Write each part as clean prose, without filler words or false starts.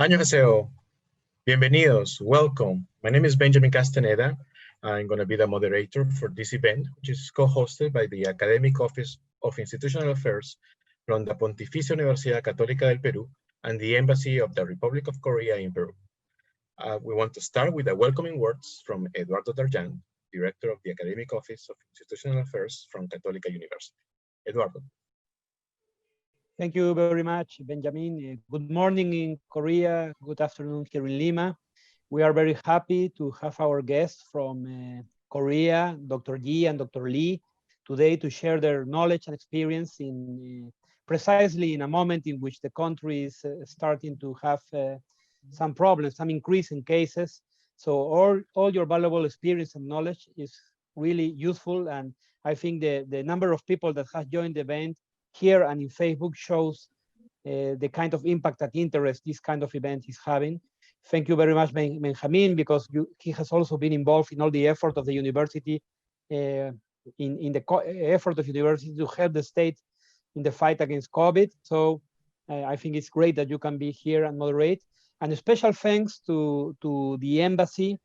Annyeonghaseyo. Bienvenidos. Welcome. My name is Benjamín Castañeda. I'm going to be the moderator for this event, which is co-hosted by the Academic Office of Institutional Affairs from the Pontificia Universidad Católica del Perú and the Embassy of the Republic of Korea in Peru. We want to start with the welcoming words from Eduardo Darjan, Director of the Academic Office of Institutional Affairs from Católica University. Eduardo. Thank you very much, Benjamin. Good morning in Korea. Good afternoon here in Lima. We are very happy to have our guests from Korea, Dr. Jee and Dr. Lee, today to share their knowledge and experience in precisely in a moment in which the country is starting to have some problems, some increase in cases. So all your valuable experience and knowledge is really useful. And I think the number of people that has joined the event here and in Facebook shows the kind of impact and interest this kind of event is having. Thank you very much, Benjamin, because he has also been involved in all the effort of the university, in the effort of university to help the state in the fight against COVID. So I think it's great that you can be here and moderate. And a special thanks to the Embassy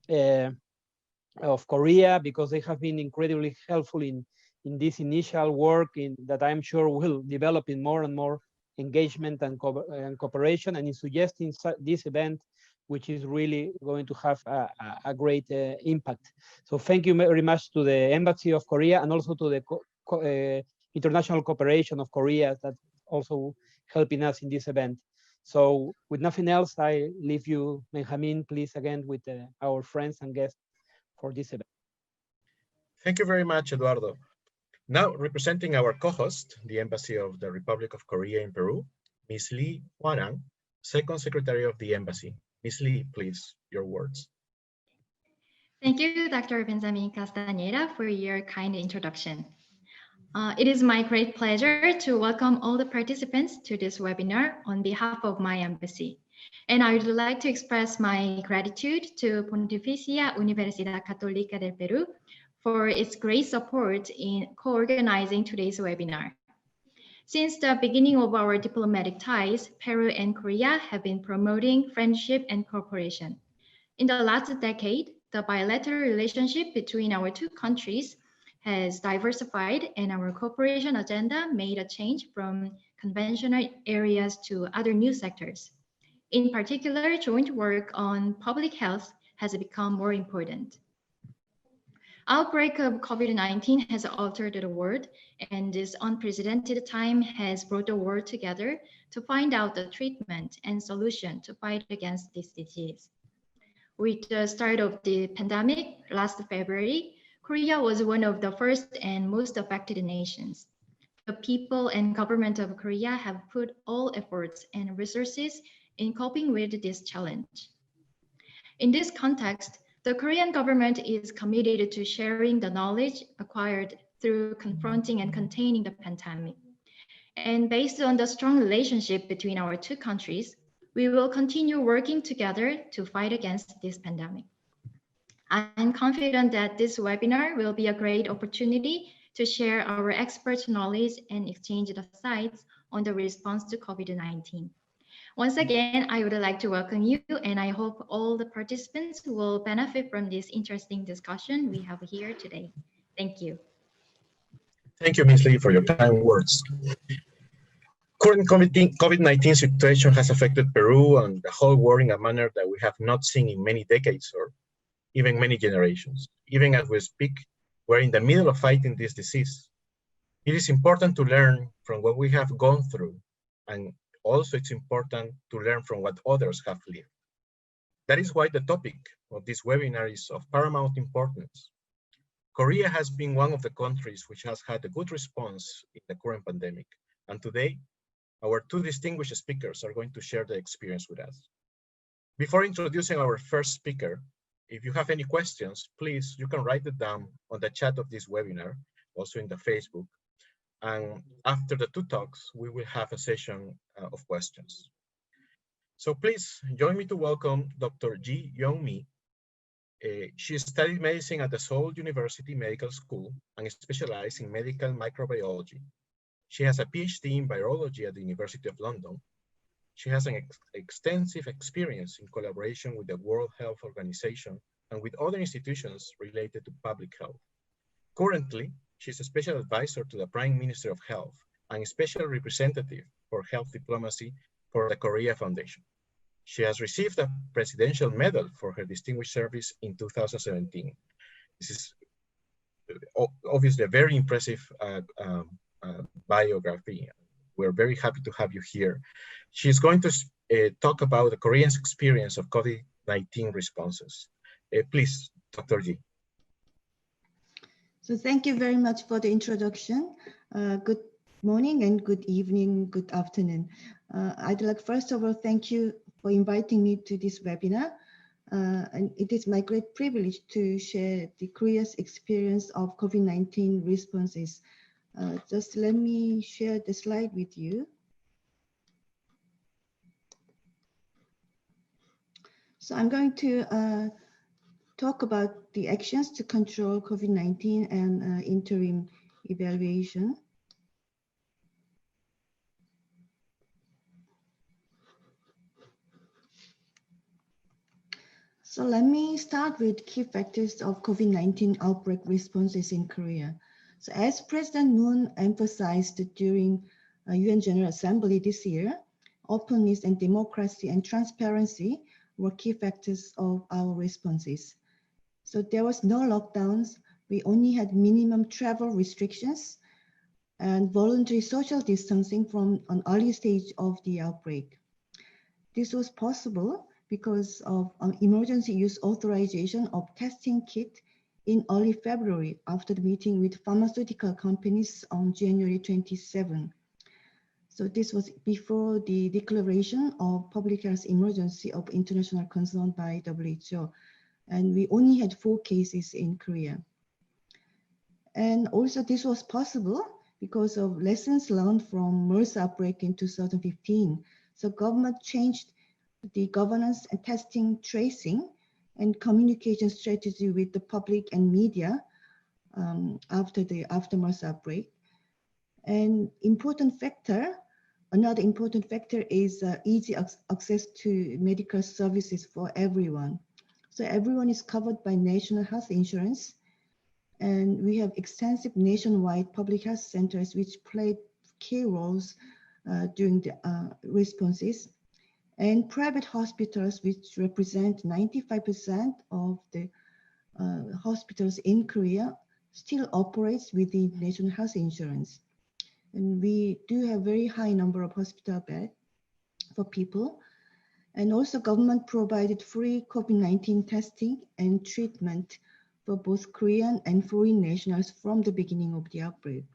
of Korea, because they have been incredibly helpful in this initial work that I'm sure will develop in more and more engagement and cooperation, and in suggesting this event, which is really going to have a great impact. So thank you very much to the Embassy of Korea and also to the International Cooperation of Korea that also helping us in this event. So with nothing else, I leave you, Benjamin, please, again, with our friends and guests for this event. Thank you very much, Eduardo. Now, representing our co-host, the Embassy of the Republic of Korea in Peru, Ms. Lee Hwarang, Second Secretary of the Embassy. Ms. Lee, please, your words. Thank you, Dr. Benjamín Castañeda, for your kind introduction. It is my great pleasure to welcome all the participants to this webinar on behalf of my embassy. And I would like to express my gratitude to Pontificia Universidad Católica del Perú for its great support in co-organizing today's webinar. Since the beginning of our diplomatic ties, Peru and Korea have been promoting friendship and cooperation. In the last decade, the bilateral relationship between our two countries has diversified, and our cooperation agenda made a change from conventional areas to other new sectors. In particular, joint work on public health has become more important. Outbreak of COVID-19 has altered the world, and this unprecedented time has brought the world together to find out the treatment and solution to fight against this disease. With the start of the pandemic last February, Korea was one of the first and most affected nations. The people and government of Korea have put all efforts and resources in coping with this challenge. In this context, the Korean government is committed to sharing the knowledge acquired through confronting and containing the pandemic. And based on the strong relationship between our two countries, we will continue working together to fight against this pandemic. I'm confident that this webinar will be a great opportunity to share our expert knowledge and exchange the sites on the response to COVID-19. Once again, I would like to welcome you, and I hope all the participants will benefit from this interesting discussion we have here today. Thank you. Thank you, Ms. Lee, for your kind words. Current COVID-19 situation has affected Peru and the whole world in a manner that we have not seen in many decades or even many generations. Even as we speak, we're in the middle of fighting this disease. It is important to learn from what we have gone through, and also it's important to learn from what others have lived. That is why the topic of this webinar is of paramount importance. Korea has been one of the countries which has had a good response in the current pandemic, and today, our two distinguished speakers are going to share their experience with us. Before introducing our first speaker, if you have any questions, please, you can write it down on the chat of this webinar, also in the Facebook. And after the two talks, we will have a session of questions. So please join me to welcome Dr. Youngmee Jee. She studied medicine at the Seoul University Medical School and specialized in medical microbiology. She has a PhD in virology at the University of London. She has an extensive experience in collaboration with the World Health Organization and with other institutions related to public health. Currently, she's a special advisor to the Prime Minister of Health and a special representative for health diplomacy for the Korea Foundation. She has received a Presidential Medal for her distinguished service in 2017. This is obviously a very impressive biography. We're very happy to have you here. She's going to talk about the Koreans' experience of COVID-19 responses. Please, Dr. Jee. So thank you very much for the introduction. Good morning and good evening, good afternoon. I'd like, first of all, thank you for inviting me to this webinar. And it is my great privilege to share the Korea's experience of COVID-19 responses. Just let me share the slide with you. So I'm going to talk about the actions to control COVID-19 and interim evaluation. So let me start with key factors of COVID-19 outbreak responses in Korea. So as President Moon emphasized during UN General Assembly this year, openness and democracy and transparency were key factors of our responses. So there was no lockdowns. We only had minimum travel restrictions and voluntary social distancing from an early stage of the outbreak. This was possible because of an emergency use authorization of testing kit in early February after the meeting with pharmaceutical companies on January 27. So this was before the declaration of public health emergency of international concern by WHO. And we only had 4 cases in Korea. And also this was possible because of lessons learned from MERS outbreak in 2015. So government changed the governance and testing, tracing, and communication strategy with the public and media after the MERS outbreak. And another important factor is easy access to medical services for everyone. So everyone is covered by national health insurance, and we have extensive nationwide public health centers which played key roles during the responses. And private hospitals, which represent 95% of the hospitals in Korea, still operates within national health insurance. And we do have very high number of hospital beds for people. And also government provided free COVID-19 testing and treatment for both Korean and foreign nationals from the beginning of the outbreak.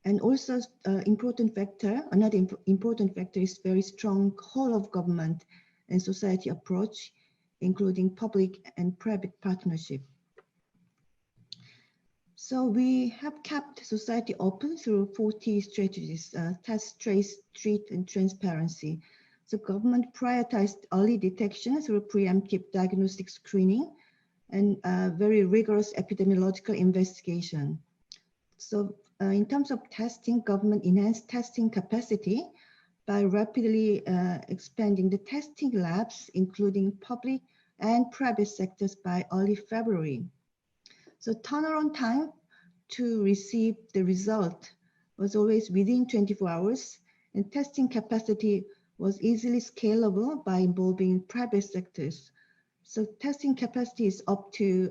And also another important factor is very strong whole of government and society approach, including public and private partnership. So we have kept society open through 40 strategies, test, trace, treat, and transparency. So government prioritized early detection through preemptive diagnostic screening and very rigorous epidemiological investigation. So in terms of testing, government enhanced testing capacity by rapidly expanding the testing labs, including public and private sectors by early February. So turnaround time to receive the result was always within 24 hours, and testing capacity was easily scalable by involving private sectors. So testing capacity is up to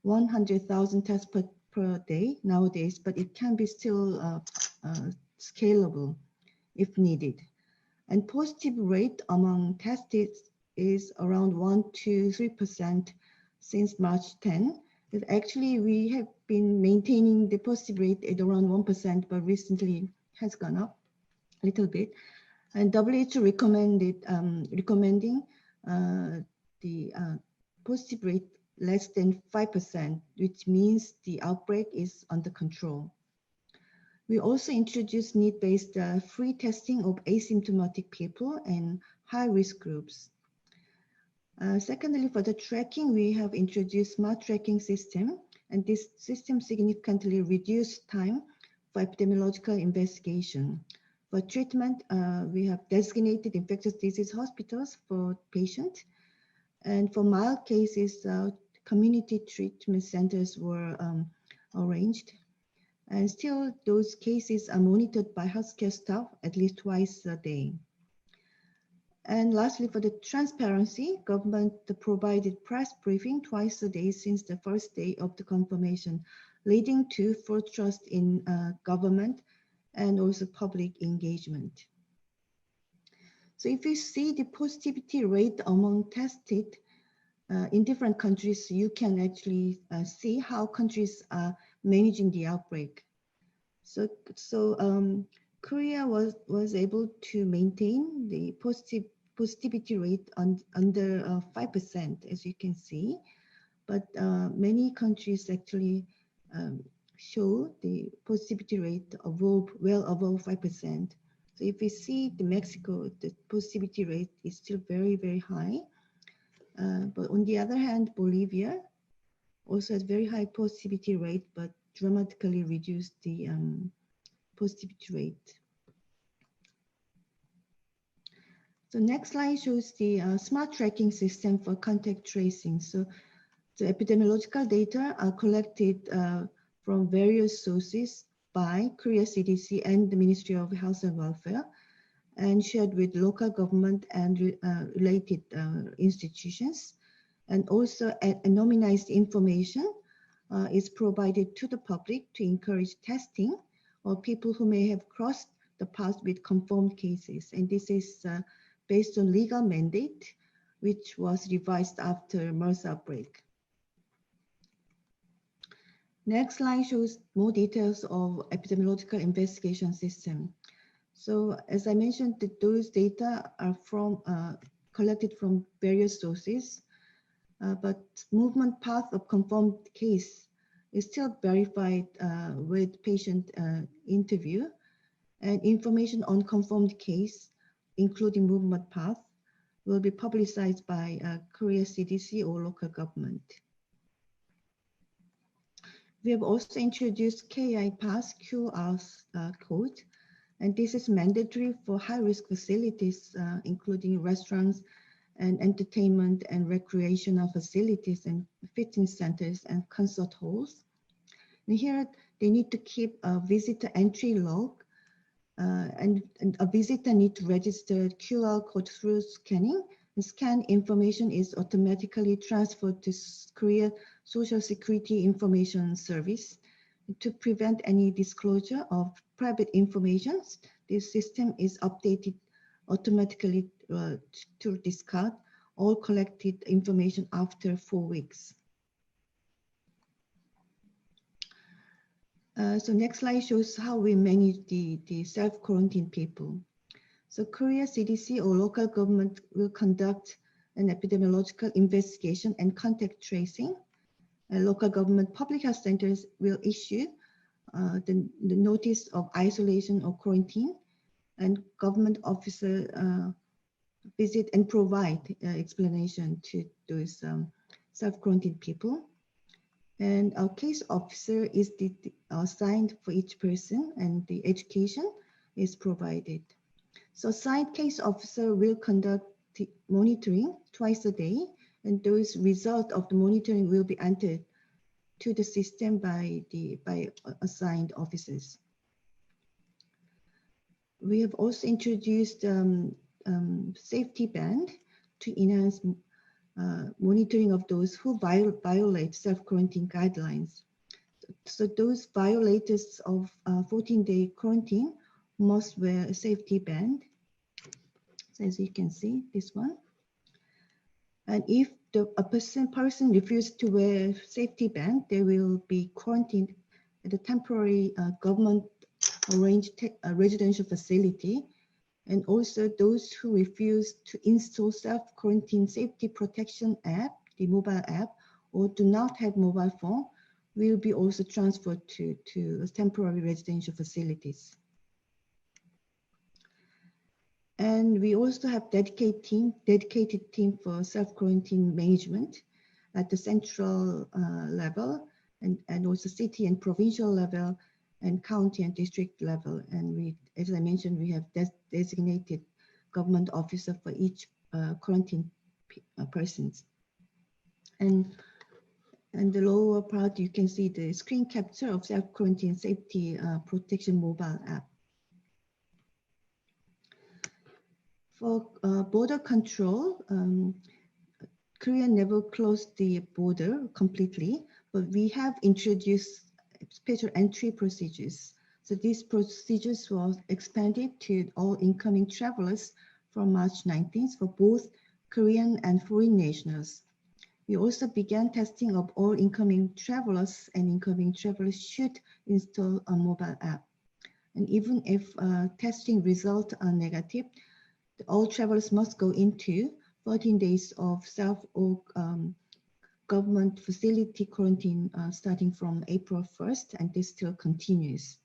100,000 tests per day nowadays, but it can be still scalable if needed. And positive rate among tested is around 1 to 3% since March 10. But actually, we have been maintaining the positive rate at around 1%, but recently has gone up a little bit. And WHO recommending the positive rate less than 5%, which means the outbreak is under control. We also introduced need-based free testing of asymptomatic people and high-risk groups. Secondly, for the tracking, we have introduced smart tracking system, and this system significantly reduced time for epidemiological investigation. For treatment, we have designated infectious disease hospitals for patients. And for mild cases, community treatment centers were arranged. And still, those cases are monitored by healthcare staff at least twice a day. And lastly, for the transparency, government provided press briefing twice a day since the first day of the confirmation, leading to full trust in government and also public engagement. So if you see the positivity rate among tested in different countries, you can actually see how countries are managing the outbreak. So Korea was able to maintain the positivity rate under 5%, as you can see, but many countries actually show the positivity rate well above 5%. So if we see the Mexico, the positivity rate is still very, very high. But on the other hand, Bolivia also has very high positivity rate, but dramatically reduced the positivity rate. So next slide shows the smart tracking system for contact tracing. So the epidemiological data are collected from various sources by Korea CDC and the Ministry of Health and Welfare, and shared with local government and related institutions. And also anonymized information is provided to the public to encourage testing of people who may have crossed the path with confirmed cases. And this is based on legal mandate, which was revised after MERS outbreak. Next slide shows more details of epidemiological investigation system. So as I mentioned, those data are collected from various sources, but movement path of confirmed case is still verified with patient interview, and information on confirmed case, including movement path, will be publicized by Korea CDC or local government. We have also introduced KI Pass QR code, and this is mandatory for high-risk facilities, including restaurants and entertainment and recreational facilities and fitness centers and concert halls. And here they need to keep a visitor entry log, and a visitor need to register QR code through scanning. The scanned information is automatically transferred to Korea Social Security Information Service. To prevent any disclosure of private information, this system is updated automatically to discard all collected information after 4 weeks. So next slide shows how we manage the self-quarantine people. So Korea CDC or local government will conduct an epidemiological investigation and contact tracing. Local government public health centers will issue the notice of isolation or quarantine, and government officer visit and provide explanation to those self-quarantined people. And our case officer is assigned for each person, and the education is provided. So assigned case officer will conduct the monitoring twice a day, and those results of the monitoring will be entered to the system by assigned officers. We have also introduced safety band to enhance monitoring of those who violate self-quarantine guidelines. So those violators of 14-day quarantine must wear a safety band. So as you can see, this one. And if a person refuses to wear safety band, they will be quarantined at a temporary government arranged residential facility. And also those who refuse to install self-quarantine safety protection app, the mobile app, or do not have mobile phone, will be also transferred to temporary residential facilities. And we also have dedicated team for self-quarantine management at the central level and also city and provincial level. and county and district level. And we, as I mentioned, we have designated government officer for each quarantine persons. And the lower part, you can see the screen capture of self-quarantine safety protection mobile app. For border control, Korea never closed the border completely, but we have introduced special entry procedures. So these procedures were expanded to all incoming travelers from March 19th for both Korean and foreign nationals. We also began testing of all incoming travelers, and incoming travelers should install a mobile app. And even if testing results are negative, all travelers must go into 14 days of self or government facility quarantine starting from April 1st, and this still continues.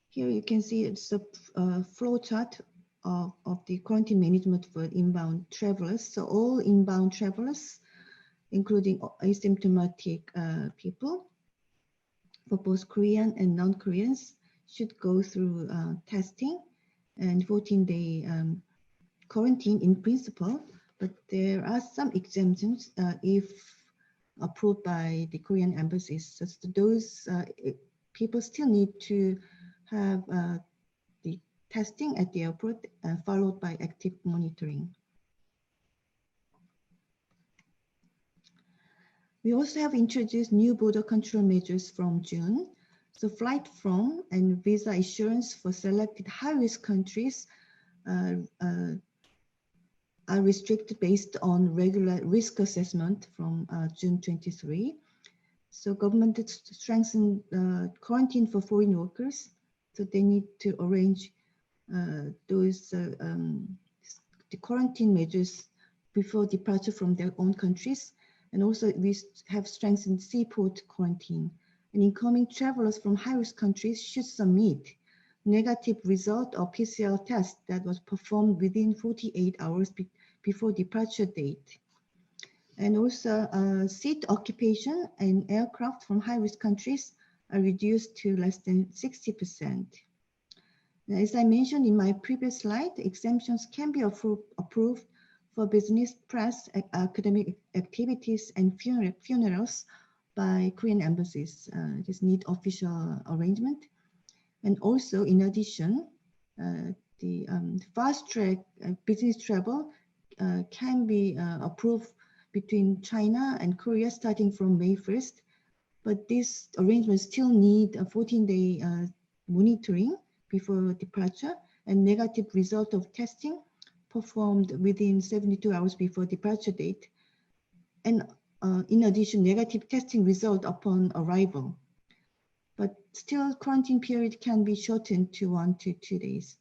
Here you can see it's a flow chart of the quarantine management for inbound travelers. So all inbound travelers, including asymptomatic people, for both Korean and non-Koreans, should go through testing and 14-day quarantine in principle, but there are some exemptions if approved by the Korean embassies. So those people still need to have the testing at the airport followed by active monitoring. We also have introduced new border control measures from June. So flight from and visa issuance for selected high-risk countries are restricted based on regular risk assessment from June 23. So government strengthened quarantine for foreign workers. So they need to arrange the quarantine measures before departure from their own countries. And also we have strengthened seaport quarantine. And incoming travelers from high-risk countries should submit negative result of PCR test that was performed within 48 hours before departure date. And also seat occupation and aircraft from high-risk countries are reduced to less than 60%. As I mentioned in my previous slide, exemptions can be approved for business, press, academic activities, and funerals by Korean embassies. Just need official arrangement. And also, in addition, the fast-track business travel can be approved between China and Korea starting from May 1st. But this arrangement still need a 14-day monitoring before departure and negative result of testing performed within 72 hours before departure date. And in addition, negative testing result upon arrival. But still, quarantine period can be shortened to 1 to 2 days.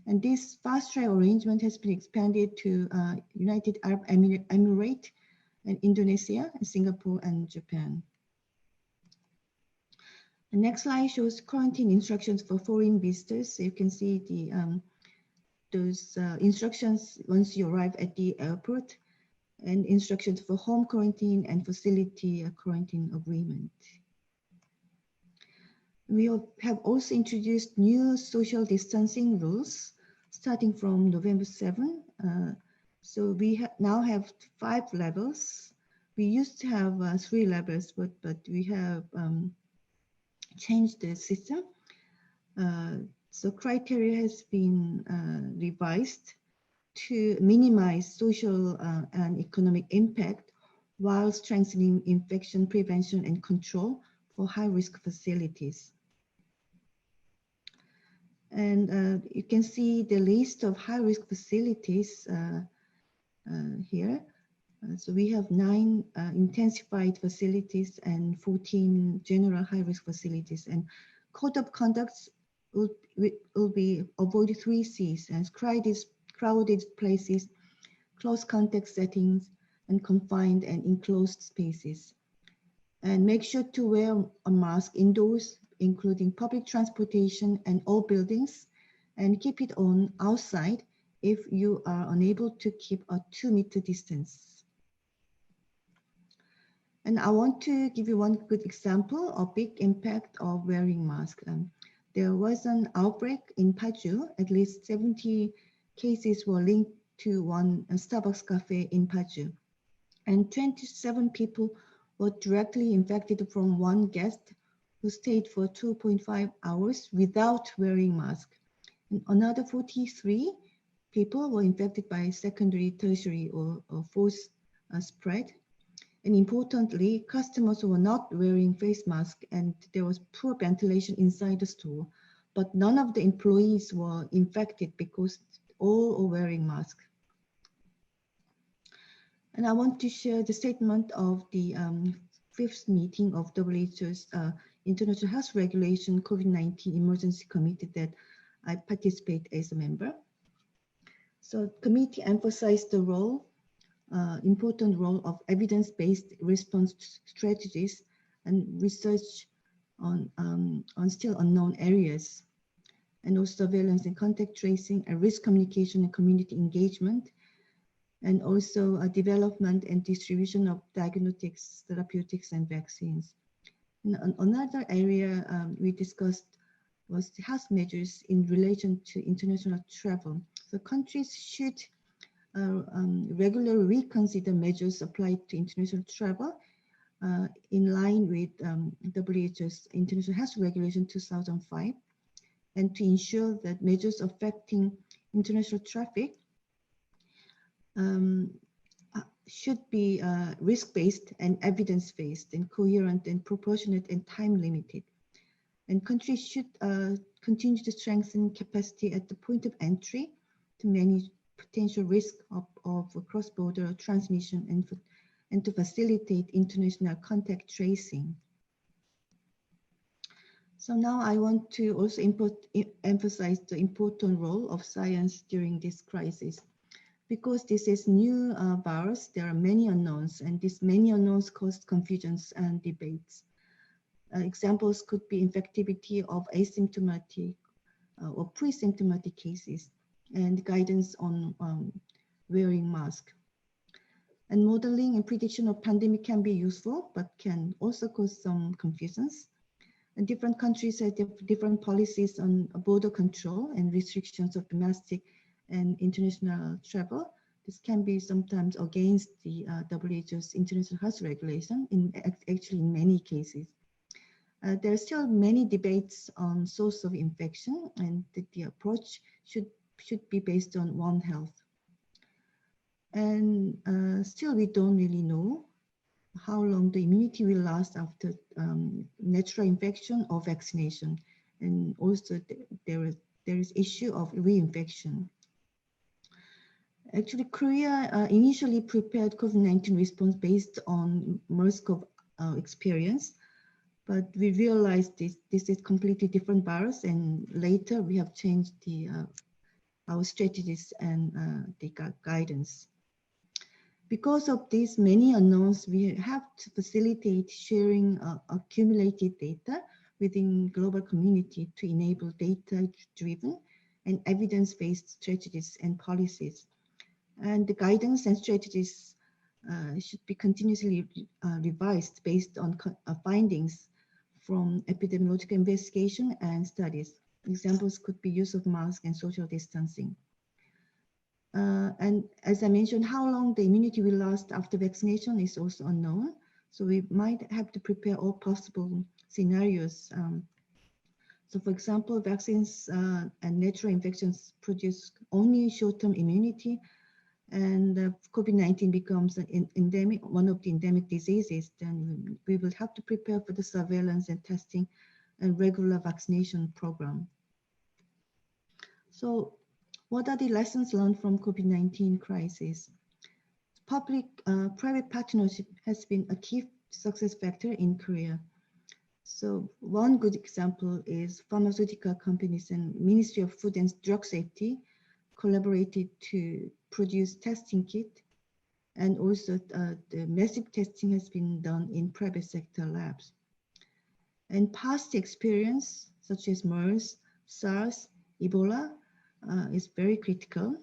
And this fast-track arrangement has been expanded to United Arab Emirates and Indonesia, and Singapore, and Japan. The next slide shows quarantine instructions for foreign visitors. So you can see the those instructions once you arrive at the airport, and instructions for home quarantine and facility quarantine agreement. We have also introduced new social distancing rules starting from November 7. So we now have 5 levels. We used to have 3 levels, but we have changed the system. So criteria has been revised to minimize social and economic impact while strengthening infection prevention and control for high-risk facilities. And you can see the list of high-risk facilities here. So we have 9 intensified facilities and 14 general high-risk facilities. And code of conduct will be avoid 3 C's, and crowded places, close contact settings, and confined and enclosed spaces. And make sure to wear a mask indoors, including public transportation and all buildings, and keep it on outside if you are unable to keep a 2-meter distance. And I want to give you one good example of big impact of wearing masks. There was an outbreak in Paju. At least 70 cases were linked to one Starbucks cafe in Paju. And 27 people were directly infected from one guest who stayed for 2.5 hours without wearing mask. And another 43 people were infected by secondary, tertiary, or fourth spread. And importantly, customers were not wearing face masks and there was poor ventilation inside the store, but none of the employees were infected because all were wearing masks. And I want to share the statement of the fifth meeting of WHO's International Health Regulation COVID-19 Emergency Committee that I participate as a member. So the committee emphasized the role, important role of evidence-based response strategies and research on still unknown areas, and also surveillance and contact tracing and risk communication and community engagement, and also development and distribution of diagnostics, therapeutics, and vaccines. And another area we discussed was the health measures in relation to international travel. So countries should regularly reconsider measures applied to international travel in line with WHO's International Health Regulation 2005, and to ensure that measures affecting international traffic should be risk-based and evidence-based and coherent and proportionate and time-limited. And countries should continue to strengthen capacity at the point of entry to manage potential risk of cross-border transmission and to facilitate international contact tracing. So now I want to also emphasize the important role of science during this crisis. Because this is new virus, there are many unknowns, and these many unknowns cause confusions and debates. Examples could be infectivity of asymptomatic or pre-symptomatic cases, and guidance on wearing mask. And modeling and prediction of pandemic can be useful, but can also cause some confusions. And different countries have different policies on border control and restrictions of domestic and international travel. This can be sometimes against the WHO's International Health Regulation, actually in many cases. There are still many debates on source of infection, and the approach should be based on One Health. And still we don't really know how long the immunity will last after natural infection or vaccination. And also there is issue of reinfection. Actually, Korea initially prepared COVID-19 response based on MERS-CoV experience, but we realized this is completely different virus, and later we have changed our strategies and the guidance. Because of these many unknowns, we have to facilitate sharing accumulated data within global community to enable data-driven and evidence-based strategies and policies. And the guidance and strategies should be continuously revised based on findings from epidemiological investigation and studies. Examples could be use of mask and social distancing. And as I mentioned, how long the immunity will last after vaccination is also unknown. So we might have to prepare all possible scenarios. So for example, vaccines and natural infections produce only short-term immunity, and COVID-19 becomes an endemic, one of the endemic diseases, then we will have to prepare for the surveillance and testing and regular vaccination program. So what are the lessons learned from COVID-19 crisis? Public-private partnership has been a key success factor in Korea. So one good example is pharmaceutical companies and Ministry of Food and Drug Safety collaborated to produce testing kit, and also the massive testing has been done in private sector labs. And past experience such as MERS, SARS, Ebola is very critical.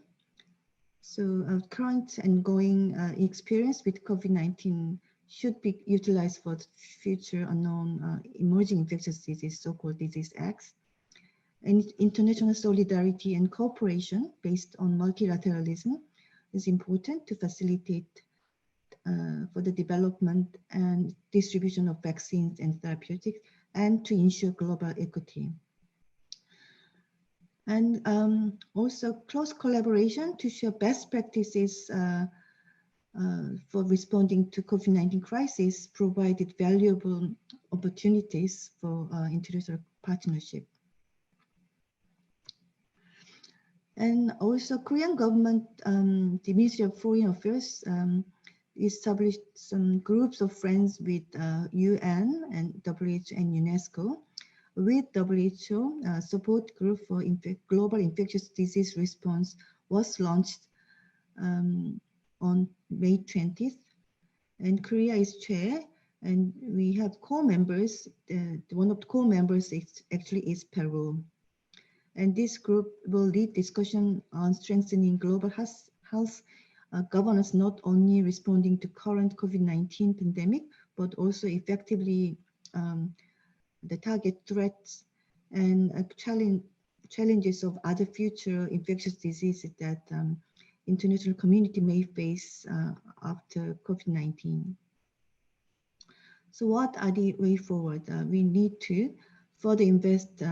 So current and going experience with COVID-19 should be utilized for future unknown emerging infectious disease, so-called disease X. And international solidarity and cooperation based on multilateralism is important to facilitate for the development and distribution of vaccines and therapeutics, and to ensure global equity. And also close collaboration to share best practices for responding to COVID-19 crisis provided valuable opportunities for international partnership. And also Korean government, the Ministry of Foreign Affairs established some groups of friends with UN and WHO and UNESCO. With WHO, support group for global infectious disease response was launched on May 20th, and Korea is chair, and we have co-members. One of the co-members is Peru. And this group will lead discussion on strengthening global health governance, not only responding to current COVID-19 pandemic, but also effectively the target threats and challenges of other future infectious diseases that international community may face after COVID-19. So what are the way forward? We need to further invest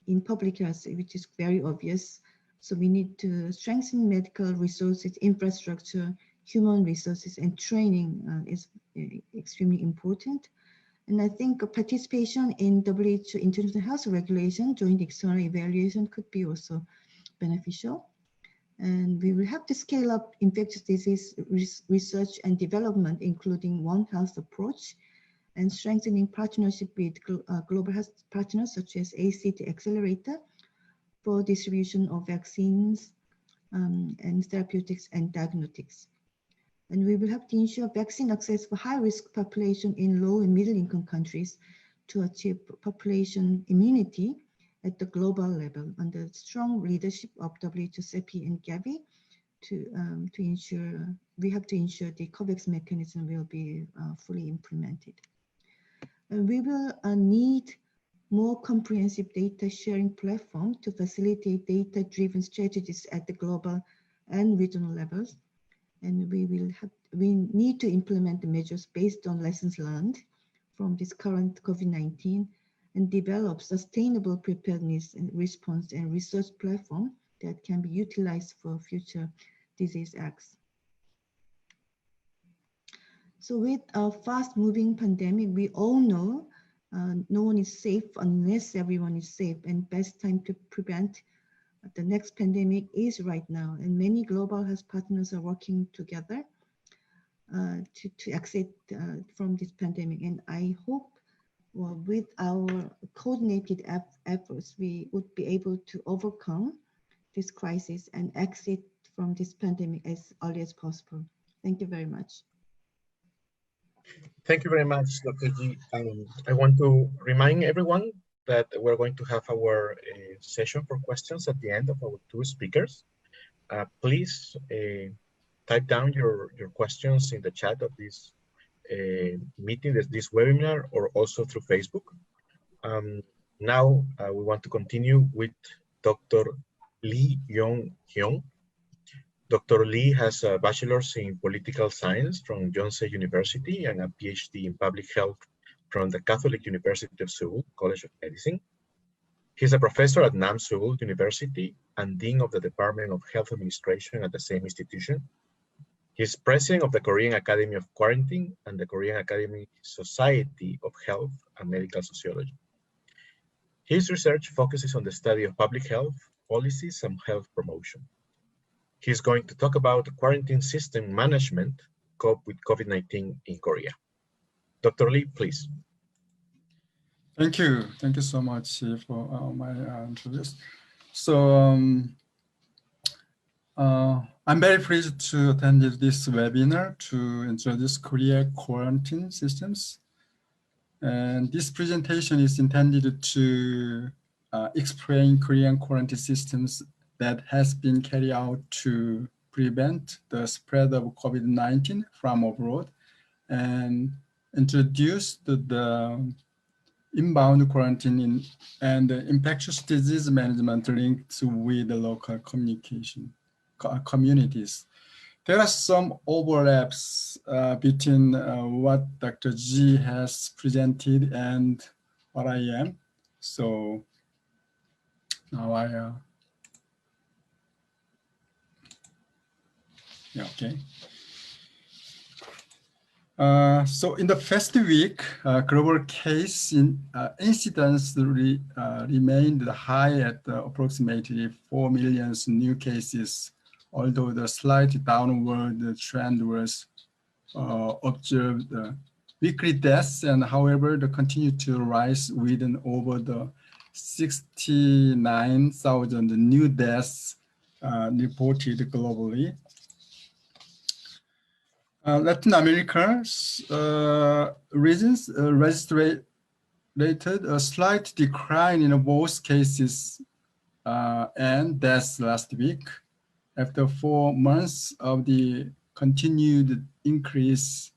in public health, which is very obvious. So we need to strengthen medical resources, infrastructure, human resources, and training is extremely important. And I think participation in WHO international health regulation, joint external evaluation could be also beneficial. And we will have to scale up infectious disease research and development, including One Health approach, and strengthening partnership with global health partners such as ACT Accelerator for distribution of vaccines and therapeutics and diagnostics. And we will have to ensure vaccine access for high-risk population in low and middle-income countries to achieve population immunity at the global level under strong leadership of WHO, CEPI, and Gavi to ensure, we have to ensure the COVAX mechanism will be fully implemented. And we will need more comprehensive data sharing platform to facilitate data-driven strategies at the global and regional levels. And we need to implement the measures based on lessons learned from this current COVID-19 and develop sustainable preparedness and response and research platform that can be utilized for future disease acts. So with a fast-moving pandemic, we all know no one is safe unless everyone is safe, and best time to prevent the next pandemic is right now. And many global health partners are working together to exit from this pandemic. And I hope with our coordinated efforts, we would be able to overcome this crisis and exit from this pandemic as early as possible. Thank you very much. Thank you very much, Dr. Jee. I want to remind everyone that we're going to have our session for questions at the end of our two speakers. Please type down your questions in the chat of this meeting, this webinar, or also through Facebook. Now we want to continue with Dr. Lee Yoon Hyeon. Dr. Lee has a bachelor's in political science from Yonsei University and a PhD in public health from the Catholic University of Seoul College of Medicine. He's a professor at Nam Seoul University and Dean of the Department of Health Administration at the same institution. He's president of the Korean Academy of Quarantine and the Korean Academy Society of Health and Medical Sociology. His research focuses on the study of public health policies and health promotion. He's going to talk about quarantine system management cope with COVID-19 in Korea. Dr. Lee, please. Thank you. Thank you so much for my introduction. So I'm very pleased to attend this webinar to introduce Korea quarantine systems. And this presentation is intended to explain Korean quarantine systems that has been carried out to prevent the spread of COVID-19 from abroad and introduced the inbound quarantine and infectious disease management linked with the local communities. There are some overlaps between what Dr. Jee has presented and what I am. So now okay. So in the first week, global case incidence remained high at approximately 4 million new cases, although the slight downward trend was observed. Weekly deaths, and however, they continue to rise with over the 69,000 new deaths reported globally. Latin America's regions registered a slight decline in both cases and deaths last week, after 4 months of the continued increase.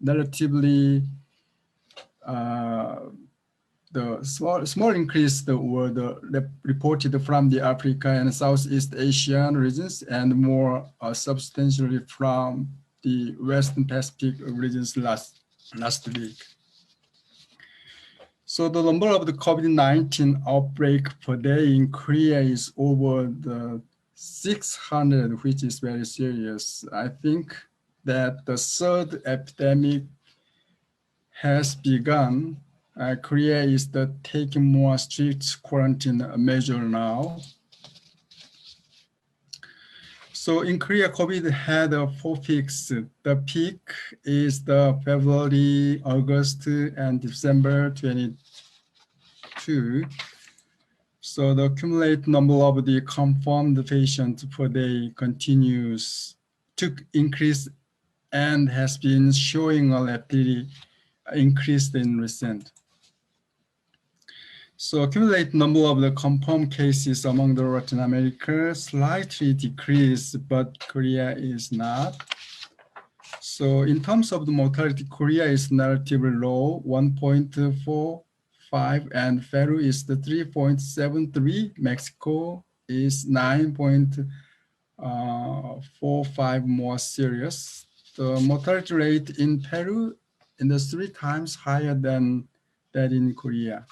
Relatively, the small increase were reported from the Africa and Southeast Asian regions, and more substantially from the Western Pacific regions last week. So the number of the COVID-19 outbreak per day in Korea is over the 600, which is very serious. I think that the third epidemic has begun. Korea is taking more strict quarantine measure now. So in Korea, COVID had 4 peaks. The peak is the February, August, and December 22. So the cumulative number of the confirmed patients per day continues to increase and has been showing a rapidly increase in recent. So cumulative number of the confirmed cases among the Latin America slightly decreased, but Korea is not. So in terms of the mortality, Korea is relatively low, 1.45, and Peru is the 3.73. Mexico is 9.45 more serious. The mortality rate in Peru is 3 times higher than that in Korea.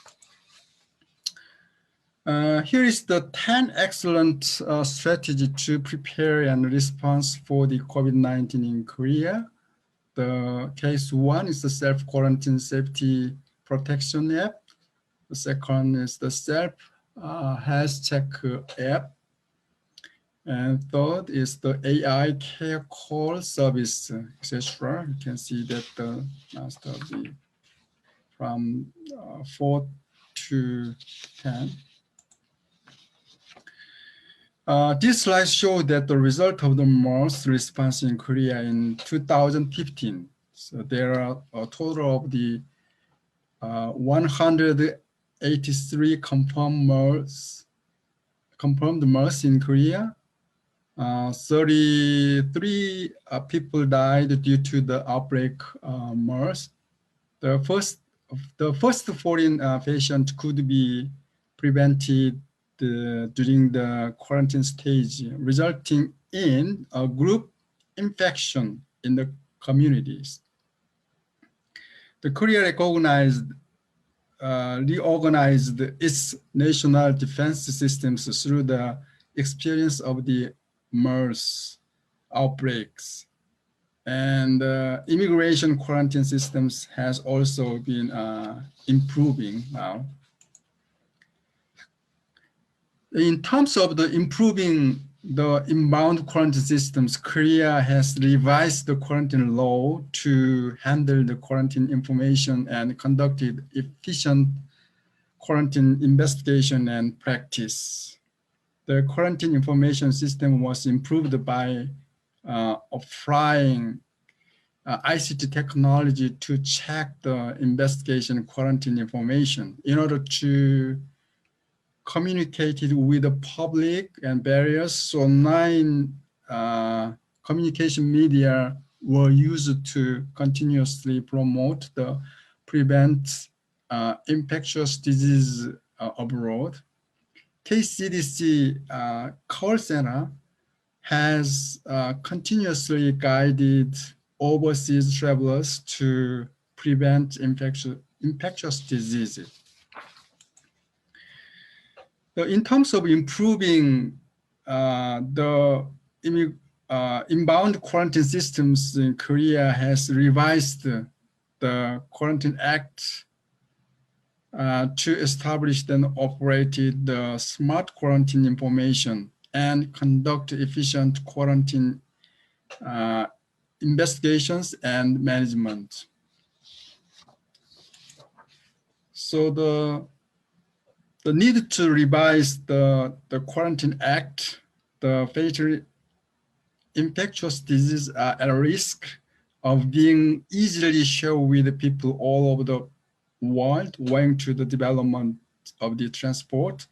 Here is the 10 excellent strategy to prepare and response for the COVID-19 in Korea. The case 1 is the self-quarantine safety protection app. The second is the self-health check app. And third is the AI care call service, etc. You can see that the last of the from 4 to 10. This slide shows that the result of the MERS response in Korea in 2015. So there are a total of the 183 confirmed MERS in Korea. 33 people died due to the outbreak MERS. The first 14 patients could be prevented during the quarantine stage, resulting in a group infection in the communities. The Korea reorganized its national defense systems through the experience of the MERS outbreaks, and immigration quarantine systems has also been improving now. In terms of the improving the inbound quarantine systems, Korea has revised the quarantine law to handle the quarantine information and conducted efficient quarantine investigation and practice. The quarantine information system was improved by applying ICT technology to check the investigation quarantine information in order to communicate it with the public and various online communication media were used to continuously promote the prevent infectious disease abroad. KCDC call center has continuously guided overseas travelers to prevent infectious diseases. So in terms of improving the inbound quarantine systems in Korea has revised the Quarantine Act to establish and operated the smart quarantine information and conduct efficient quarantine investigations and management. So the need to revise the Quarantine Act, the fatal infectious diseases are at risk of being easily shared with people all over the world owing to the development of the transport.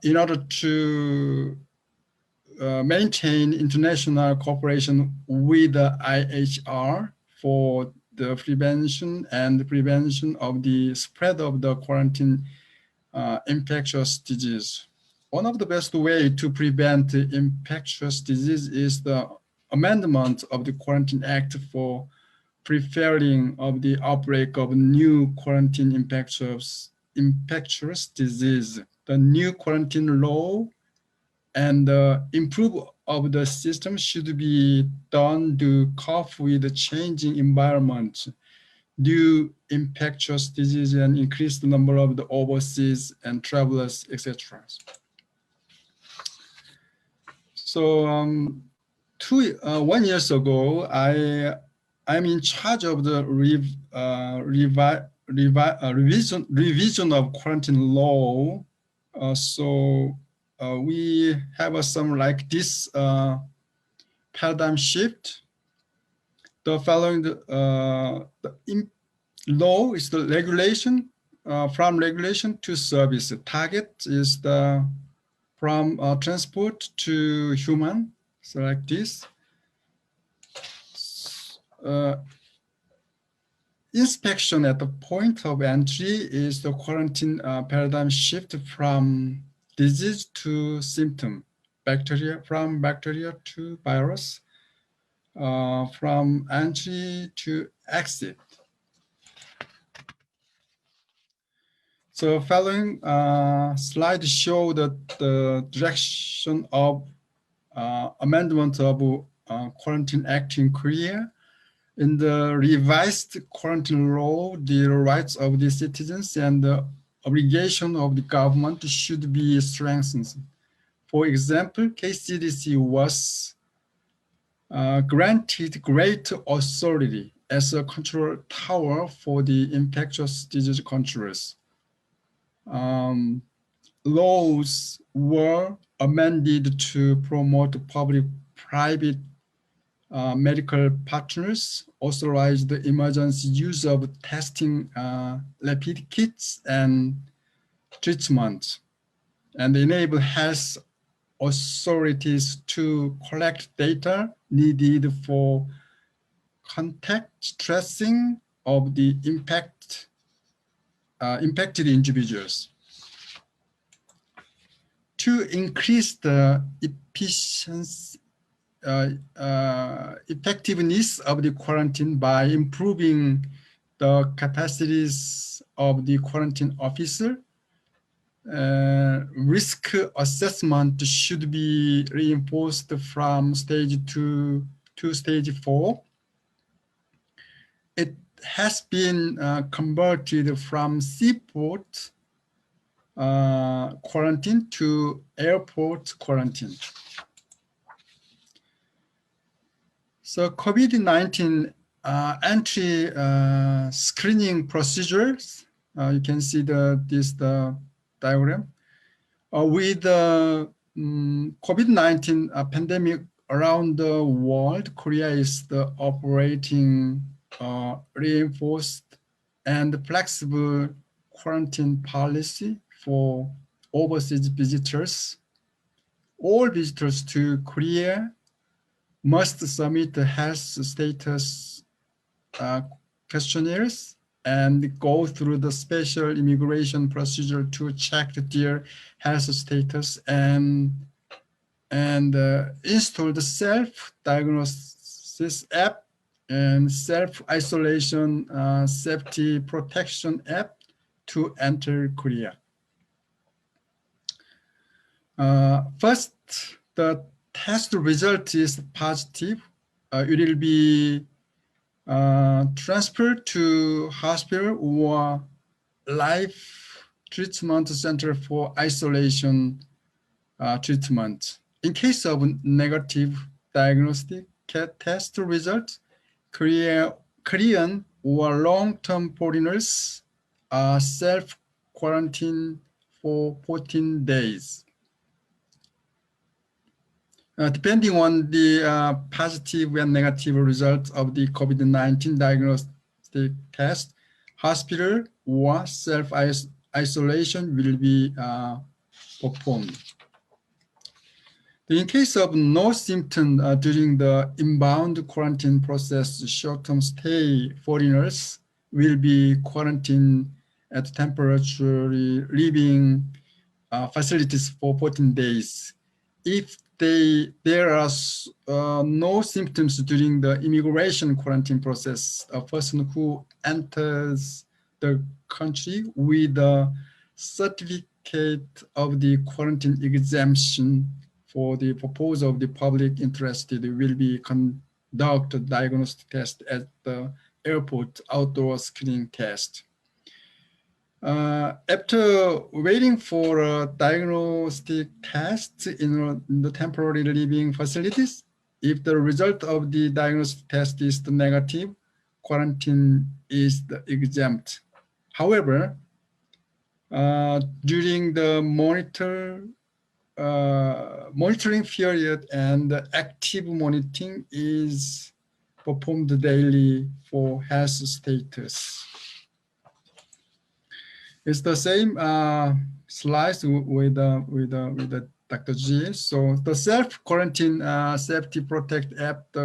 In order to maintain international cooperation with the IHR for the prevention of the spread of the quarantine infectious disease. One of the best ways to prevent infectious disease is the amendment of the Quarantine Act for preventing of the outbreak of new quarantine infectious disease. The new quarantine law and improve of the system should be done to cope with the changing environment due infectious disease and increase the number of the overseas and travelers, etc. So 1 year ago, I'm in charge of the revision of quarantine law. We have some like this paradigm shift. The following law is the regulation, from regulation to service. The target is from transport to human, so like this. Inspection at the point of entry is the quarantine paradigm shift from disease to symptom, from bacteria to virus, from entry to exit. So following slide show that the direction of amendment of Quarantine Act in Korea. In the revised quarantine law, the rights of the citizens and the obligation of the government should be strengthened. For example, KCDC was granted great authority as a control tower for the infectious disease controls. Laws were amended to promote public-private medical partners, authorized the emergency use of testing rapid kits and treatment, and enable health authorities to collect data needed for contact tracing of the impacted individuals. To increase the efficiency, effectiveness of the quarantine by improving the capacities of the quarantine officer, risk assessment should be reinforced from stage 2 to stage 4. It has been converted from seaport quarantine to airport quarantine. So COVID-19 entry screening procedures, you can see this diagram. With the COVID-19 pandemic around the world, Korea is operating reinforced and flexible quarantine policy for overseas visitors. All visitors to Korea must submit the health status questionnaires and go through the special immigration procedure to check their health status and install the self-diagnosis app and self-isolation safety protection app to enter Korea. First, the test result is positive. It will be transferred to hospital or life treatment center for isolation treatment. In case of negative diagnostic test result, Korean or long-term foreigners are self-quarantined for 14 days. Depending on the positive and negative results of the COVID-19 diagnostic test, hospital or self-isolation will be performed. In case of no symptom during the inbound quarantine process, short-term stay foreigners will be quarantined at temporary living facilities for 14 days. If there are no symptoms during the immigration quarantine process, a person who enters the country with a certificate of the quarantine exemption for the purpose of the public interested will be conduct diagnostic test at the airport outdoor screening test. After waiting for a diagnostic test in the temporary living facilities, if the result of the diagnostic test is the negative, quarantine is exempt. However, during the monitoring period and active monitoring is performed daily for health status. It's the same slides with Dr. Jee. So the self-quarantine safety protect app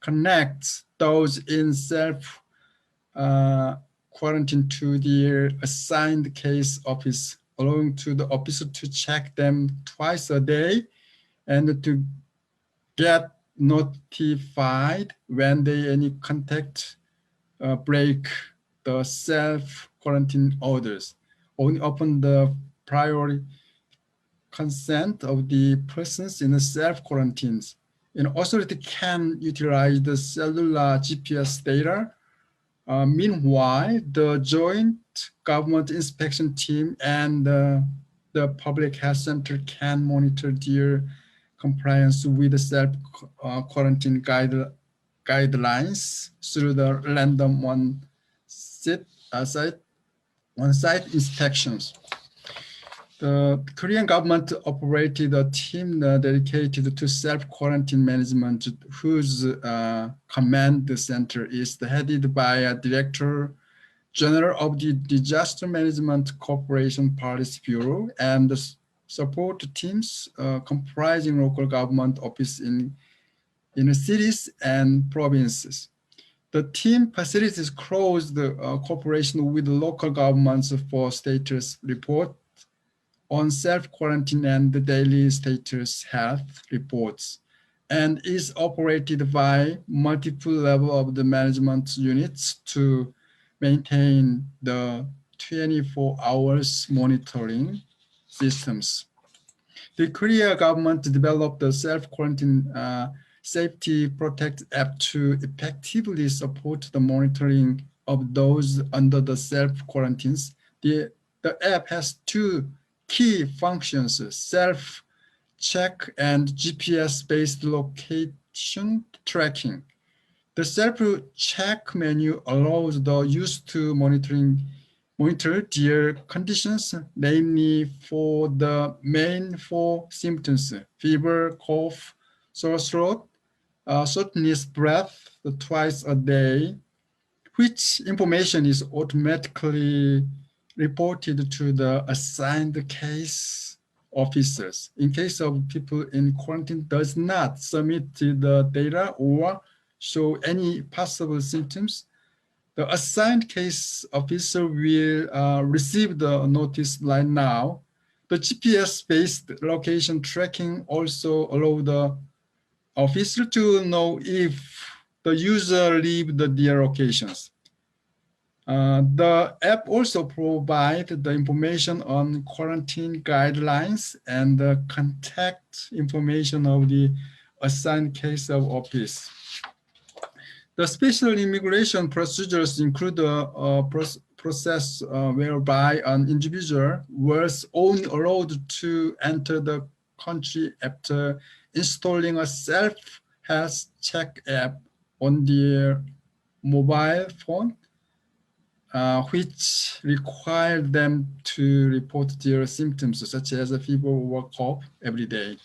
connects those in self-quarantine to their assigned case office, allowing to the officer to check them twice a day and to get notified when they any contact break the self-quarantine orders. Only upon the prior consent of the persons in the self-quarantines. An authority can utilize the cellular GPS data. Meanwhile, the joint government inspection team and the public health center can monitor their compliance with the self-quarantine guidelines through the random on-site inspections. The Korean government operated a team dedicated to self-quarantine management, whose command center is headed by a Director General of the Disaster Management Corporation Policy Bureau, and the support teams comprising local government office in cities and provinces. The team facilitates close cooperation with local governments for status report on self-quarantine and the daily status health reports, and is operated by multiple levels of the management units to maintain the 24 hours monitoring systems. The Korea government developed the self-quarantine Safety Protect app to effectively support the monitoring of those under the self-quarantines. The app has two key functions: self-check and GPS-based location tracking. The self-check menu allows the user to monitor their conditions, namely for the main four symptoms: fever, cough, sore throat, shortness breath twice a day, which information is automatically reported to the assigned case officers. In case of people in quarantine does not submit the data or show any possible symptoms, the assigned case officer will receive the notice right now. The GPS-based location tracking also allows the officer to know if the user leave their locations. The app also provides the information on quarantine guidelines and the contact information of the assigned case of office. The special immigration procedures include a process whereby an individual was only allowed to enter the country after installing a self-health check app on their mobile phone, which required them to report their symptoms such as a fever or cough every day.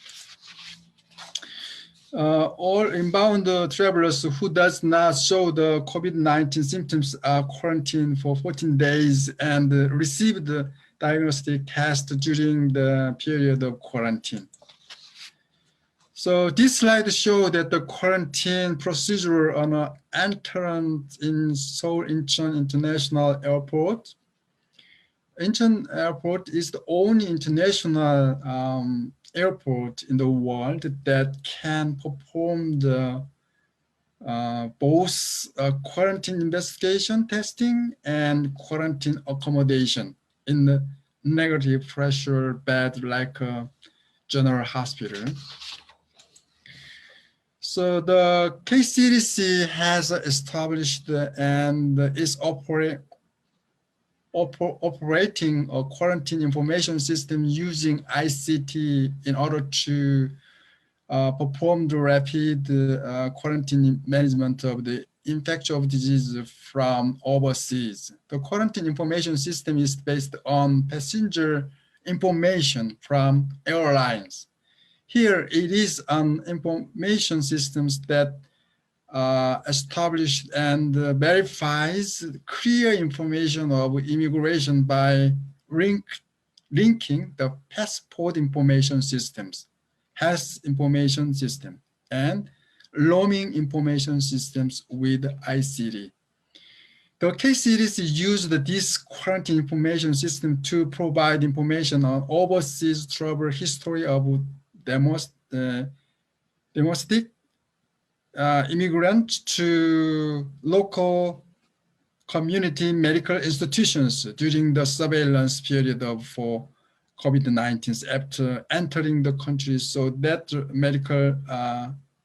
All inbound travelers who does not show the COVID-19 symptoms are quarantined for 14 days and receive the diagnostic test during the period of quarantine. So this slide shows that the quarantine procedure on an entrance in Seoul Incheon International Airport. Incheon Airport is the only international airport in the world that can perform the both quarantine investigation testing and quarantine accommodation in the negative pressure bed like a general hospital. So the KCDC has established and is operating a quarantine information system using ICT in order to perform the rapid quarantine management of the infection of disease from overseas. The quarantine information system is based on passenger information from airlines. Here it is an information systems that established and verifies clear information of immigration by linking the passport information systems, health information system, and roaming information systems with ICT. The KCDC used this quarantine information system to provide information on overseas travel history of domestic immigrants to local community medical institutions during the surveillance period for COVID-19 after entering the country, so that medical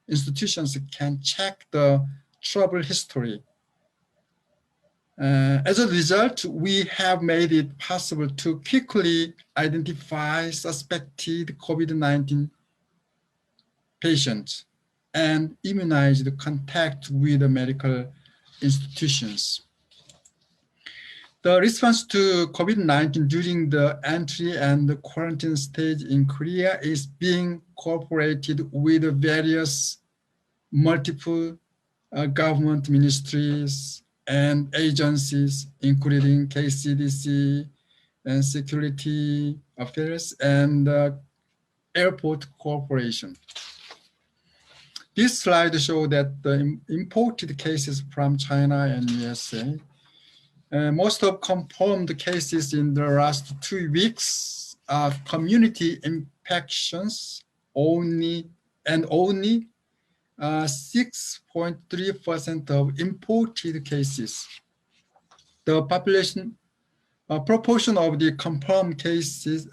institutions can check the travel history. As a result, we have made it possible to quickly identify suspected COVID-19 patients and immunize the contact with the medical institutions. The response to COVID-19 during the entry and the quarantine stage in Korea is being cooperated with various multiple government ministries and agencies, including KCDC and Security Affairs and Airport Corporation. This slide shows that the imported cases from China and USA, most of confirmed cases in the last 2 weeks are community infections only, and only 6.3% of imported cases. The population proportion of the confirmed cases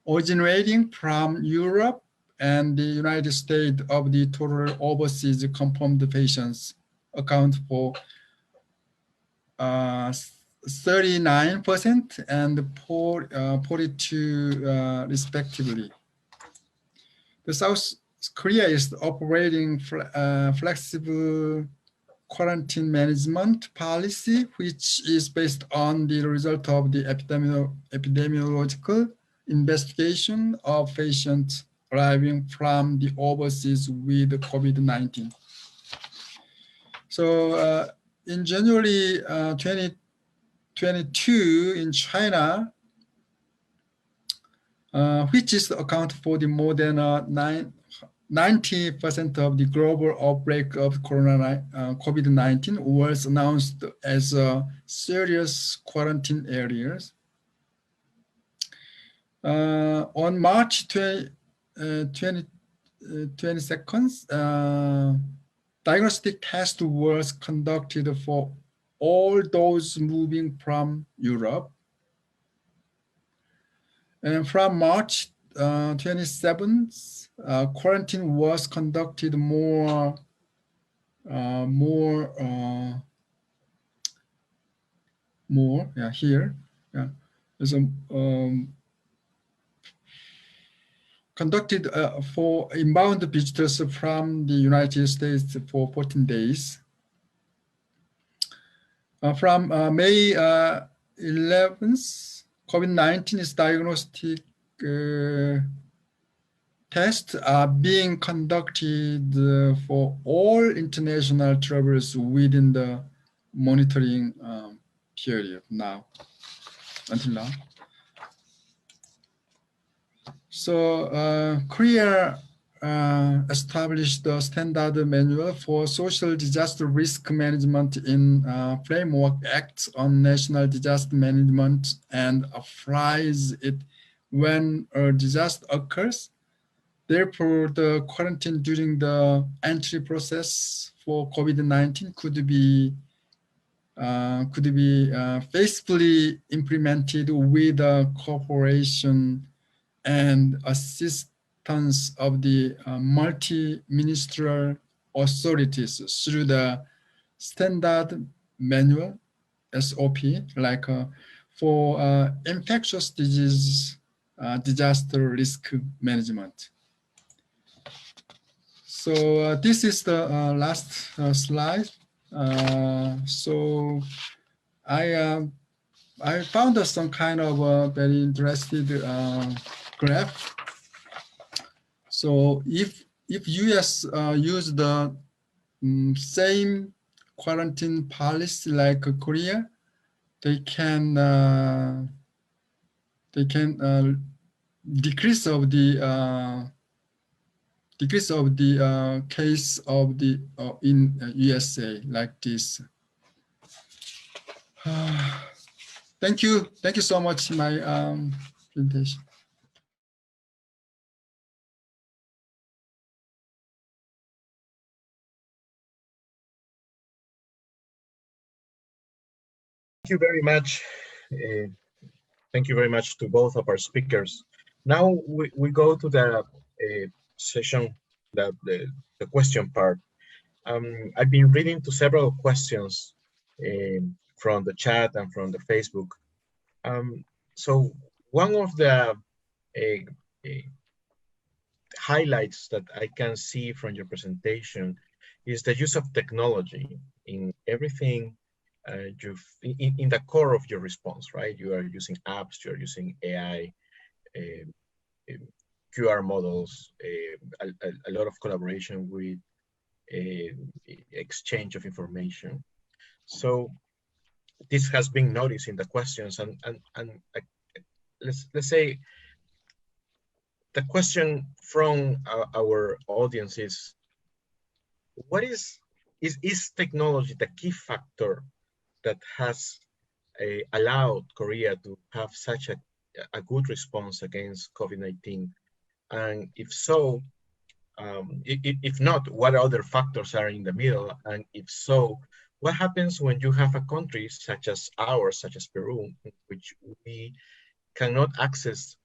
originating from Europe and the United States of the total overseas confirmed patients account for 39% and 42% respectively. The South Korea is operating flexible quarantine management policy, which is based on the result of the epidemiological investigation of patients arriving from the overseas with COVID-19. So in January 2022 in China, which is account for the more than 90% of the global outbreak of COVID-19 was announced as serious quarantine areas. On March 22nd, diagnostic test was conducted for all those moving from Europe. And from March 27th, quarantine was conducted more here. Yeah. So, conducted for inbound visitors from the United States for 14 days. From May 11th, COVID-19 is diagnostic tests are being conducted for all international travelers within the monitoring period now, until now. So Korea established the standard manual for social disaster risk management in Framework Act on National Disaster Management and applies it when a disaster occurs. Therefore, the quarantine during the entry process for COVID-19 could be faithfully implemented with the cooperation and assistance of the multi-ministerial authorities through the standard manual SOP, like for infectious disease disaster risk management. So this is the last slide. So I found some kind of very interesting graph. So if US use the same quarantine policy like Korea, they can decrease of the case of the in USA like this. Thank you so much. My presentation. Thank you very much. Thank you very much to both of our speakers. Now we go to the session, the question part. I've been reading to several questions from the chat and from the Facebook. So one of the highlights that I can see from your presentation is the use of technology in everything. In the core of your response, right? You are using apps, you are using AI, QR models, a lot of collaboration with exchange of information. So this has been noticed in the questions, and let's say the question from our audience is, what is technology the key factor that has allowed Korea to have such a good response against COVID-19? And if so, if not, what other factors are in the middle? And if so, what happens when you have a country such as ours, such as Peru, in which we cannot access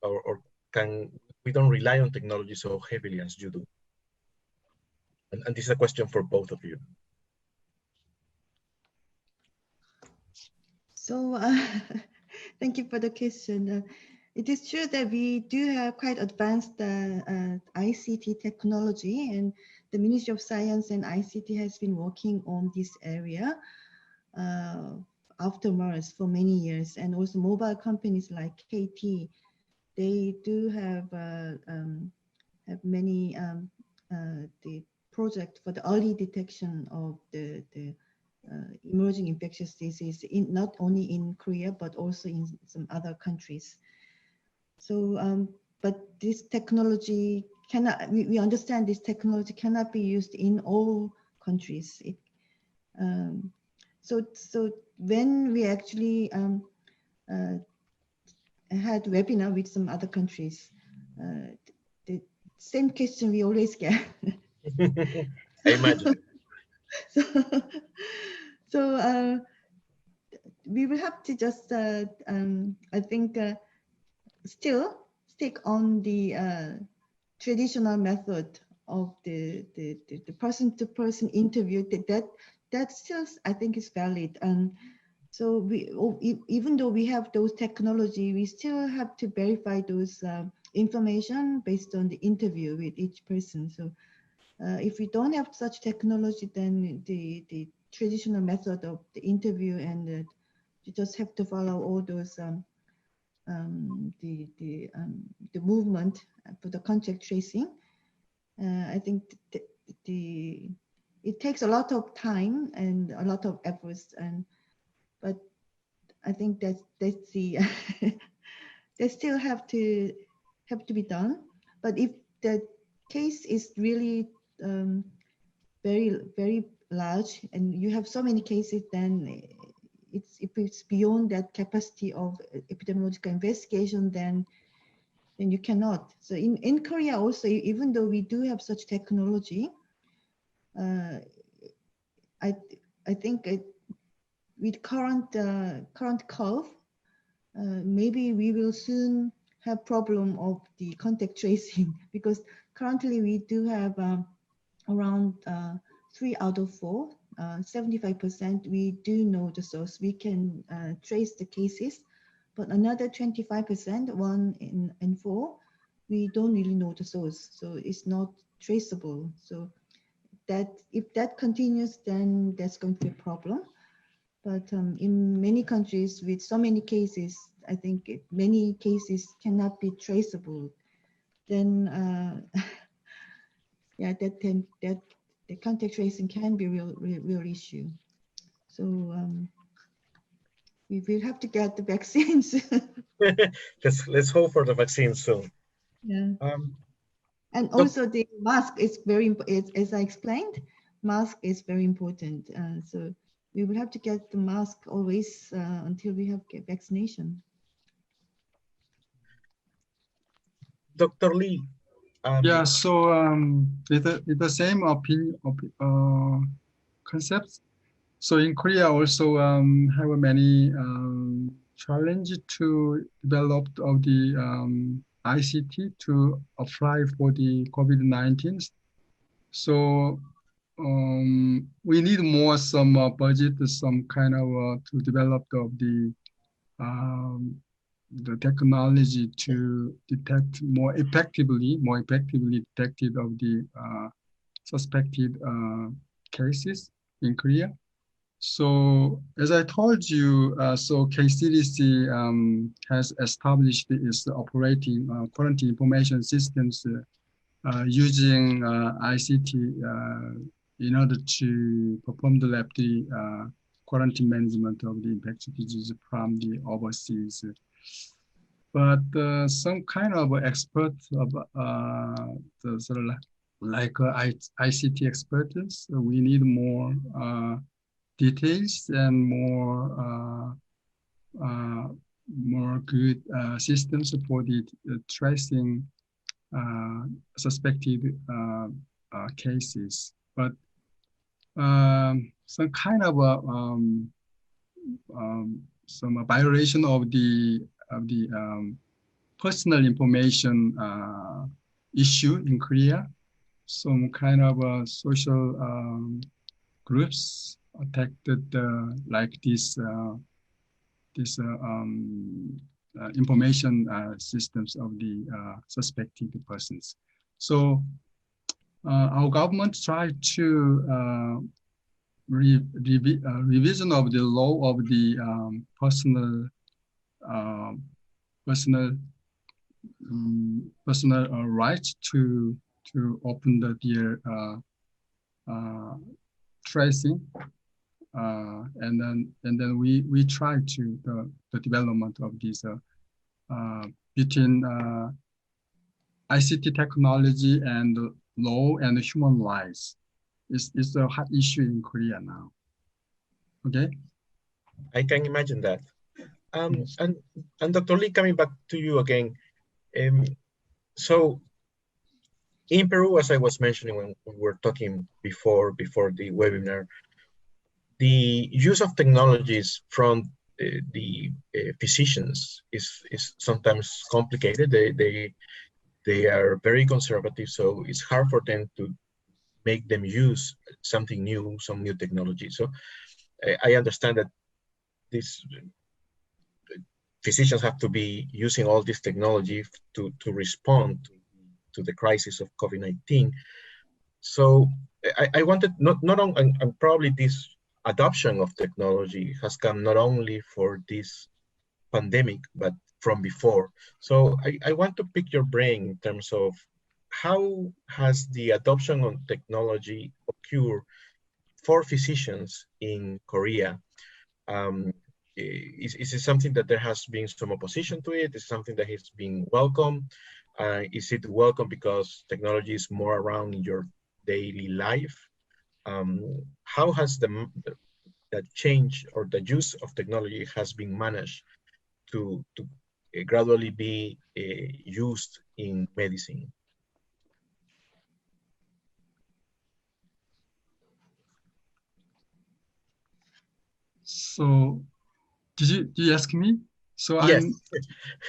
we don't rely on technology so heavily as you do? And this is a question for both of you. So thank you for the question. It is true that we do have quite advanced ICT technology, and the Ministry of Science and ICT has been working on this area afterwards for many years. And also mobile companies like KT, they do have many the project for the early detection of the emerging infectious disease, not only in Korea, but also in some other countries. So but this technology cannot, we understand this technology cannot be used in all countries. So when we actually had webinar with some other countries, the same question we always get. I imagine. So we will have to just, I think, still stick on the traditional method of the person-to-person interview. That still, I think, is valid. And so even though we have those technology, we still have to verify those information based on the interview with each person. So if we don't have such technology, then the traditional method of the interview and you just have to follow all those the movement for the contact tracing. I think it takes a lot of time and a lot of efforts, but I think that's the they still have to be done. But if the case is really very large and you have so many cases, then if it's beyond that capacity of epidemiological investigation, then you cannot. So in Korea also, even though we do have such technology, I think with current curve, maybe we will soon have problem of the contact tracing, because currently we do have around 3 out of 4, 75% we do know the source. We can trace the cases, but another 25%, 1 in 4, we don't really know the source. So it's not traceable. So that if that continues, then that's going to be a problem. But in many countries with so many cases, I think many cases cannot be traceable. Then yeah, that the contact tracing can be real issue. So we will have to get the vaccines. let's hope for the vaccine soon. Yeah. And also the mask is very important. As I explained, mask is very important. So we will have to get the mask always until we have vaccination. Dr. Lee. Yeah, so with the same concepts. So in Korea also have many challenges to develop of the ICT to apply for the COVID-19. So we need more some budget, some kind of to develop of the technology to detect more effectively detected of the suspected cases in Korea. So as I told you, so KCDC has established its operating quarantine information systems using ICT in order to perform the quarantine management of the infectious disease from the overseas. But some kind of experts of the sort of like ICT experts, we need more details and more good systems for the tracing suspected cases. But some kind of some violation of the personal information issue in Korea. Some kind of social groups attacked like this information systems of the suspected persons. So our government tried to revision of the law of the personal rights to open their tracing, and then we try to the development of this between ICT technology and law and human rights is a hot issue in Korea now. Okay. I can imagine that. And Dr. Lee, coming back to you again. So in Peru, as I was mentioning when we were talking before the webinar, the use of technologies from the physicians is sometimes complicated. They are very conservative, so it's hard for them to make them use something new, some new technology. So I understand that these physicians have to be using all this technology to respond to the crisis of COVID-19. So I wanted not only, and probably this adoption of technology has come not only for this pandemic, but from before. So I want to pick your brain in terms of how has the adoption of technology occurred for physicians in Korea? Is it something that there has been some opposition to it? Is it something that has been welcome? Is it welcome because technology is more around in your daily life? How has that change or the use of technology has been managed to gradually be used in medicine? So did you ask me? So yes,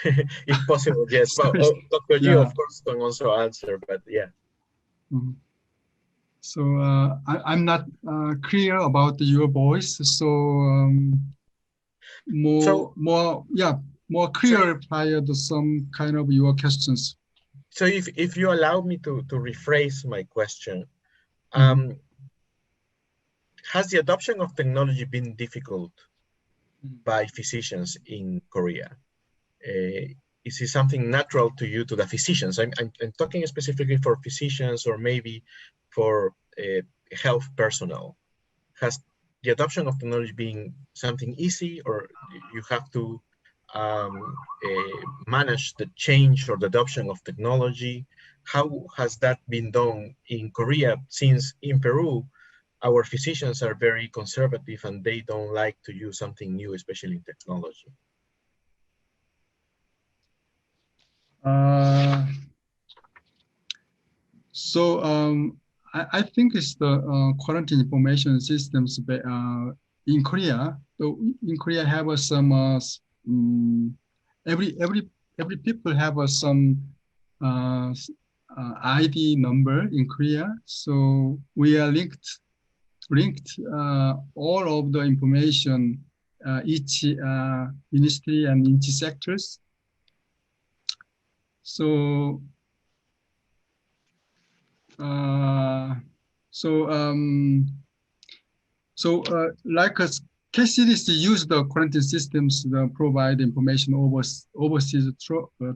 if possible, yes. Well, Dr. Jee, of course, can also answer, but yeah. Mm-hmm. So I'm not clear about your voice. So more clarify some kind of your questions. So if you allow me to rephrase my question, has the adoption of technology been difficult by physicians in Korea? Is it something natural to you, to the physicians? I'm talking specifically for physicians or maybe for health personnel. Has the adoption of technology been something easy, or you have to manage the change or the adoption of technology? How has that been done in Korea, since in Peru, our physicians are very conservative and they don't like to use something new, especially in technology? I think it's the quarantine information systems in Korea. So in Korea have some every people have some ID number in Korea. So we are linked all of the information each ministry and each sectors. So like KCDC use the quarantine systems to provide information overseas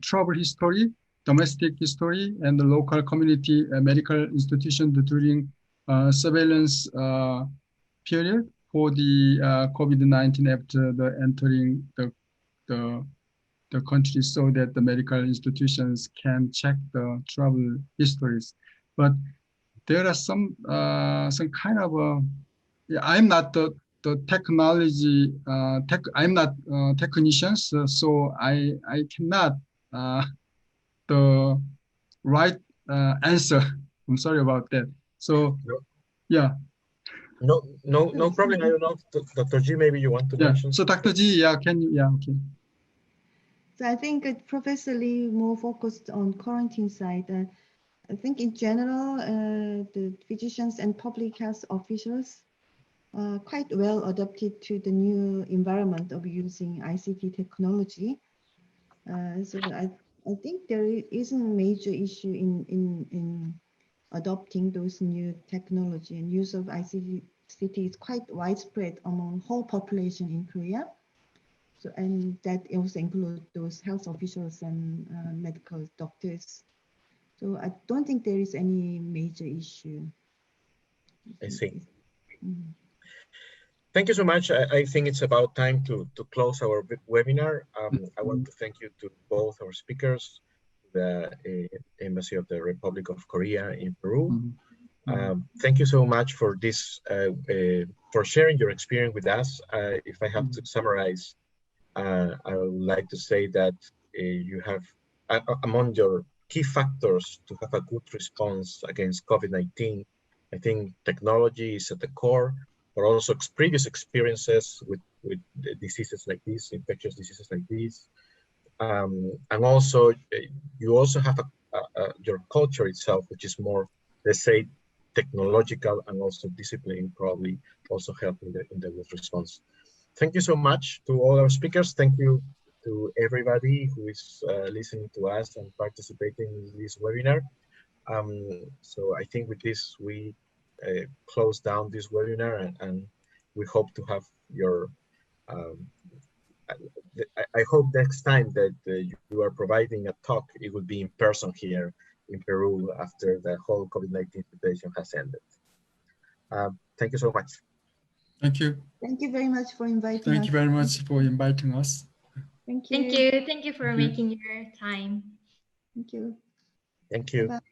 travel history, domestic history, and the local community medical institutions during surveillance period for the COVID-19 after the entering the country, so that the medical institutions can check the travel histories. But there are some kind of I'm not the technology I'm not technician, so I cannot the right answer. I'm sorry about that. So yeah. No problem. I don't know, Dr. Jee, maybe you want to mention. So Dr. Jee, can you? Okay. So I think Professor Lee more focused on quarantine side. I think in general, the physicians and public health officials are quite well adapted to the new environment of using ICT technology. So I think there isn't a major issue in adopting those new technology, and use of ICT is quite widespread among whole population in Korea. So, and that also includes those health officials and medical doctors. So I don't think there is any major issue. I see. Thank you so much. I think it's about time to close our webinar. I want to thank you to both our speakers, the Embassy of the Republic of Korea in Peru. Mm-hmm. Thank you so much for this, for sharing your experience with us. If I have to summarize, I would like to say that you have, among your key factors to have a good response against COVID-19, I think technology is at the core, but also previous experiences with diseases like this, infectious diseases like this. And also, you also have your culture itself, which is more, let's say, technological and also discipline, probably also help in the good response. Thank you so much to all our speakers. Thank you to everybody who is listening to us and participating in this webinar. So I think with this, we close down this webinar, and we hope to have your, I hope next time that you are providing a talk, it will be in person here in Peru after the whole COVID-19 situation has ended. Thank you so much. Thank you. Thank you very much for inviting us. Thank you very much for inviting us. Thank you. Thank you. Thank you for making your time. Thank you. Thank you. Bye-bye.